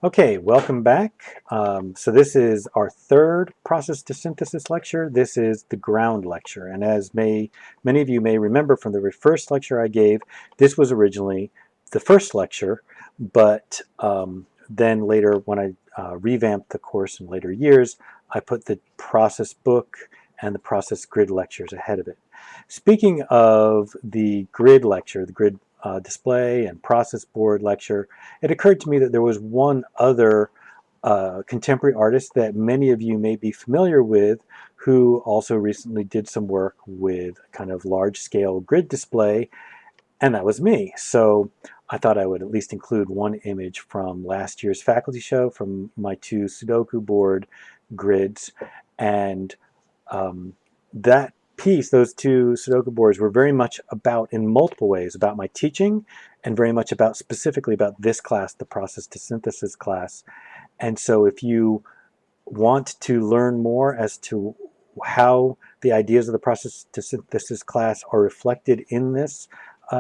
Okay, welcome back. So this is our third process to synthesis lecture. This is the ground lecture. And as many of you may remember from the first lecture I gave, this was originally the first lecture, but then later when I revamped the course in later years, I put the process book and the process grid lectures ahead of it. Speaking of the grid lecture, the grid display and process board lecture, it occurred to me that there was one other contemporary artist that many of you may be familiar with who also recently did some work with kind of large-scale grid display, and that was me. So I thought I would at least include one image from last year's faculty show from my two Sudoku board grids, and that piece, those two Sudoku boards, were very much about, in multiple ways, about my teaching and very much about specifically about this class, the process to synthesis class. And so if you want to learn more as to how the ideas of the process to synthesis class are reflected in this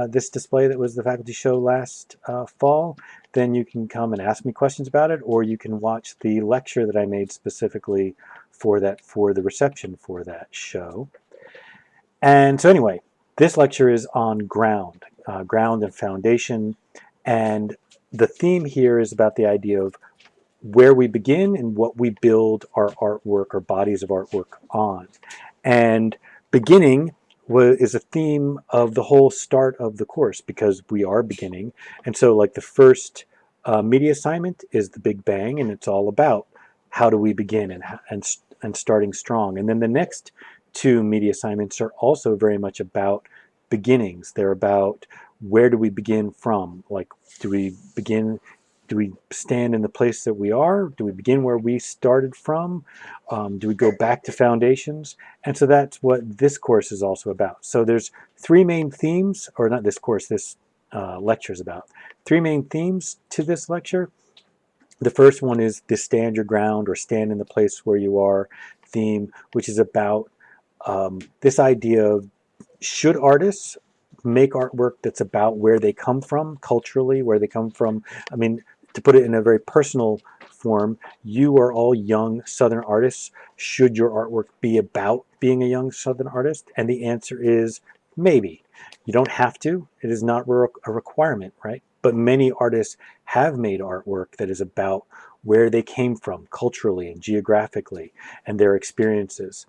this display that was the faculty show last fall, then you can come and ask me questions about it, or you can watch the lecture that I made specifically for the reception for that show. And so anyway, this lecture is on ground and foundation, and the theme here is about the idea of where we begin and what we build our artwork or bodies of artwork on. And beginning is a theme of the whole start of the course, because we are beginning. And so like the first media assignment is the Big Bang, and it's all about how do we begin and starting strong. And then the next two media assignments are also very much about beginnings. They're about where do we begin from? Like, do we stand in the place that we are? Do we begin where we started from? Do we go back to foundations? And so that's what this course is also about. So there's three main themes, or not this course, this lecture is about. Three main themes to this lecture. The first one is the stand your ground or stand in the place where you are theme, which is about this idea of, should artists make artwork that's about where they come from culturally, where they come from? I mean, to put it in a very personal form, you are all young Southern artists. Should your artwork be about being a young Southern artist? And the answer is maybe. You don't have to. It is not a requirement, right? But many artists have made artwork that is about where they came from culturally and geographically and their experiences.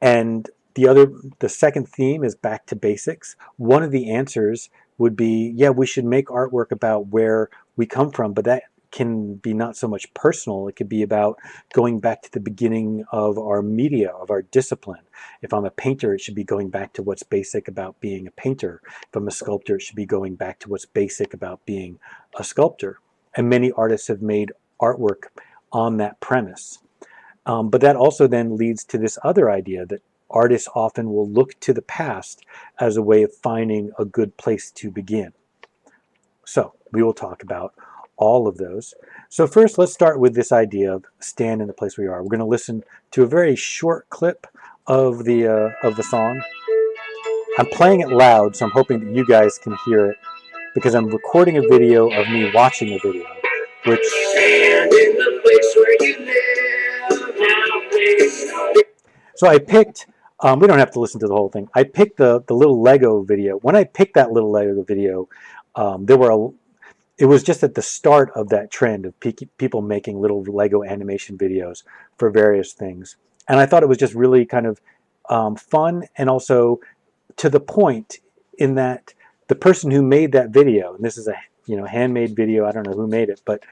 And the second theme is back to basics. One of the answers would be, yeah, we should make artwork about where we come from, but that can be not so much personal. It could be about going back to the beginning of our media, of our discipline. If I'm a painter, it should be going back to what's basic about being a painter. If I'm a sculptor, it should be going back to what's basic about being a sculptor. And many artists have made artwork on that premise. But that also then leads to this other idea that artists often will look to the past as a way of finding a good place to begin. So we will talk about all of those. So first, let's start with this idea of stand in the place where you are. We're going to listen to a very short clip of the song. I'm playing it loud, so I'm hoping that you guys can hear it, because I'm recording a video of me watching a video, which... Stand in the place where you live. So I picked, we don't have to listen to the whole thing. I picked the little Lego video. When I picked that little Lego video, it was just at the start of that trend of people making little Lego animation videos for various things. And I thought it was just really kind of fun, and also to the point, in that the person who made that video, and this is a handmade video, I don't know who made it, but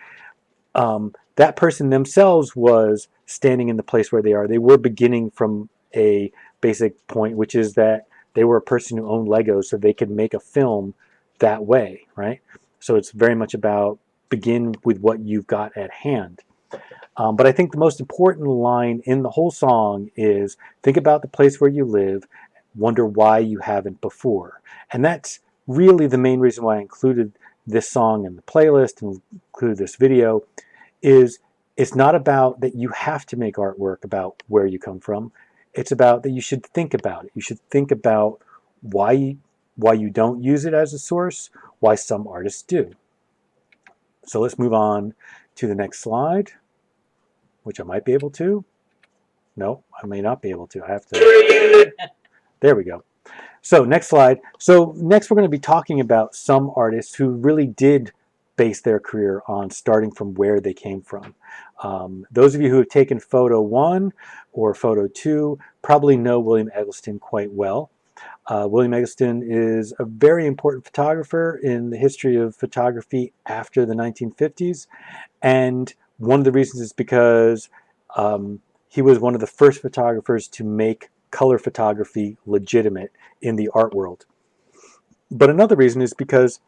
that person themselves was standing in the place where they are. They were beginning from a basic point, which is that they were a person who owned Legos, so they could make a film that way, right? So it's very much about begin with what you've got at hand. But I think the most important line in the whole song is, think about the place where you live, wonder why you haven't before. And that's really the main reason why I included this song in the playlist and included this video. Is it's not about that you have to make artwork about where you come from. It's about that you should think about it. You should think about why you don't use it as a source, why some artists do. So let's move on to the next slide, which I might be able to. No, I may not be able to. I have to. There we go. So next slide. So next we're going to be talking about some artists who really did base their career on starting from where they came from. Those of you who have taken photo 1 or photo 2 probably know William Eggleston quite well. William Eggleston is a very important photographer in the history of photography after the 1950s. And one of the reasons is because he was one of the first photographers to make color photography legitimate in the art world. But another reason is because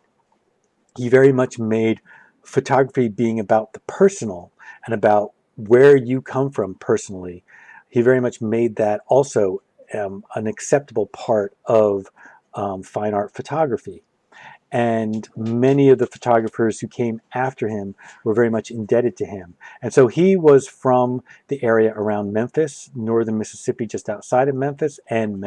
he very much made photography being about the personal and about where you come from personally. He very much made that also an acceptable part of fine art photography. And many of the photographers who came after him were very much indebted to him. And so he was from the area around Memphis, northern Mississippi, just outside of Memphis, and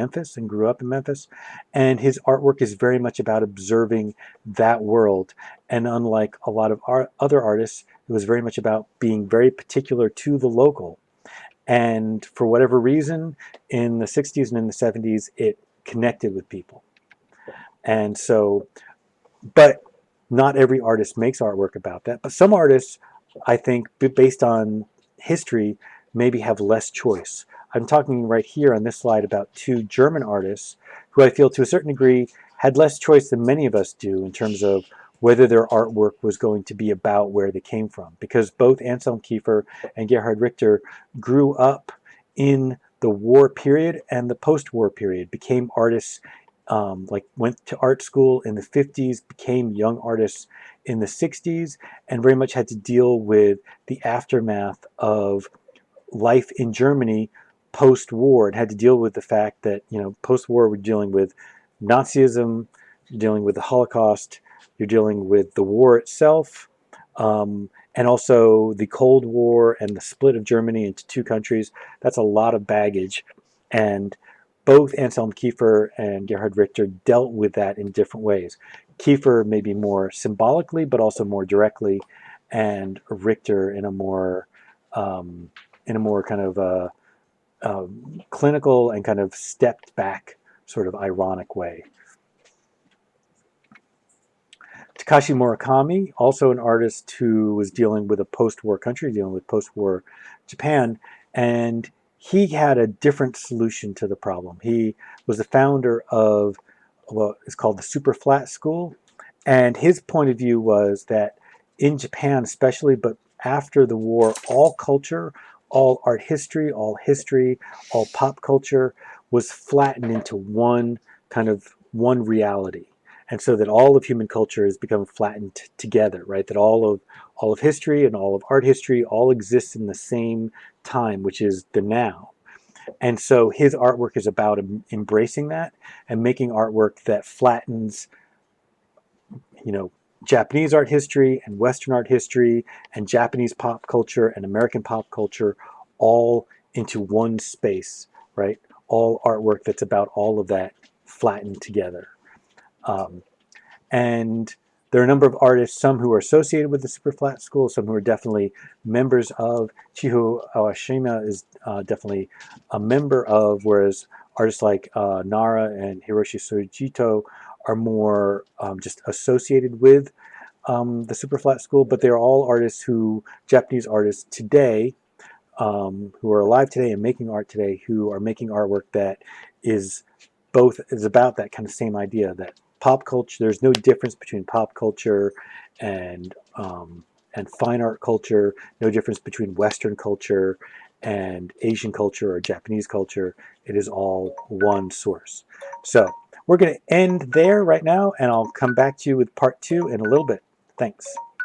grew up in Memphis. And his artwork is very much about observing that world. And unlike a lot of other artists, it was very much about being very particular to the local. And for whatever reason, in the 60s and in the 70s, it connected with people. And so, but not every artist makes artwork about that. But some artists, I think, based on history, maybe have less choice. I'm talking right here on this slide about 2 German artists who I feel to a certain degree had less choice than many of us do in terms of whether their artwork was going to be about where they came from. Because both Anselm Kiefer and Gerhard Richter grew up in the war period and the post-war period, became artists, like went to art school in the 50s, became young artists in the 60s, and very much had to deal with the aftermath of life in Germany post-war, and had to deal with the fact that, post-war we're dealing with Nazism, you're dealing with the Holocaust, you're dealing with the war itself, and also the Cold War and the split of Germany into 2 countries. That's a lot of baggage. And both Anselm Kiefer and Gerhard Richter dealt with that in different ways. Kiefer maybe more symbolically, but also more directly, and Richter in a more kind of clinical and kind of stepped back, sort of ironic way. Takashi Murakami, also an artist who was dealing with a post-war country, dealing with post-war Japan, and he had a different solution to the problem. He was the founder of what is called the Super Flat School, and his point of view was that in Japan especially, but after the war, all culture, all art history, all pop culture was flattened into one reality. And so that all of human culture has become flattened together, right? That all of history and all of art history all exists in the same time, which is the now. And so his artwork is about embracing that and making artwork that flattens, Japanese art history and Western art history and Japanese pop culture and American pop culture all into one space, right? All artwork that's about all of that flattened together. And there are a number of artists, some who are associated with the Super Flat School, some who are definitely members of. Chiho Awashima is definitely a member of, whereas artists like Nara and Hiroshi Sujito are more just associated with the Super Flat School, but they're all artists Japanese artists today, who are alive today and making art today, who are making artwork that is about that kind of same idea that pop culture, there's no difference between pop culture and fine art culture, no difference between Western culture and Asian culture or Japanese culture. It is all one source. So we're going to end there right now, and I'll come back to you with part 2 in a little bit. Thanks.